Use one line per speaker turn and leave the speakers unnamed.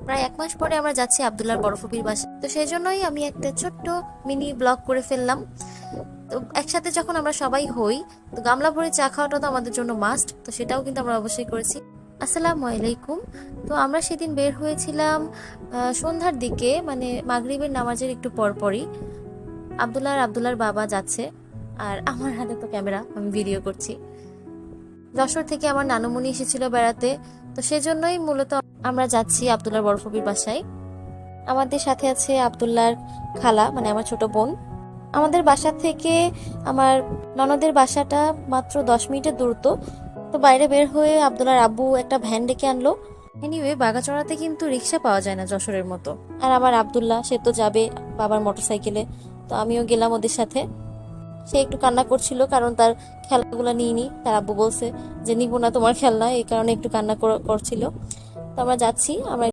প্রায় 1 মাস পরে আমরা যাচ্ছি আব্দুল্লাহর বড় ফুপির বাসায়। তো সেই জন্যই আমি একটা ছোট্ট মিনি ব্লগ করে ফেললাম। তো একসাথে যখন আমরা সবাই হই, তো গামলা ভরে চা খাওয়াটা তো আমাদের জন্য মাস্ট, তো সেটাও কিন্তু আমরা অবশ্যই করেছি। আসসালামু আলাইকুম। তো আমরা সেদিন বের হয়েছিলাম সন্ধ্যার দিকে, মানে মাগরিবের নামাজের একটু পরপরই। আব্দুল্লাহর বাবা যাচ্ছে, আর আমার হাতে তো ক্যামেরা, আমি ভিডিও করছি। যশোর থেকে আমার নানুমণি এসেছিল বেড়াতে, তো সেজন্যই মূলত আমরা যাচ্ছি আব্দুল্লাহর বড় ফুপির বাসায়। আমাদের সাথে আছে আব্দুল্লাহর খালা, মানে আমার ছোট বোন। আমাদের বাসা থেকে আমার ননদের বাসাটা মাত্র 10 মিনিটের দূরত্ব। তো বাইরে বের হয়ে আব্দুল্লাহর আব্বু একটা ভ্যান ডেকে আনলো। এনিওয়ে, বাগাচড়াতে কিন্তু রিক্সা পাওয়া যায় না যশোরের মতো। আর আমার আব্দুল্লাহ, সে তো যাবে বাবার মোটরসাইকেলে, তো আমিও গেলাম ওদের সাথে। সে একটু কান্না করছিল, কারণ তার খেলনাগুলো নিইনি। তার আব্বু বলছে যে নিবো না তোমার খেলনা, এই কারণে একটু কান্না করছিল। তো আমরা যাচ্ছি। আমরা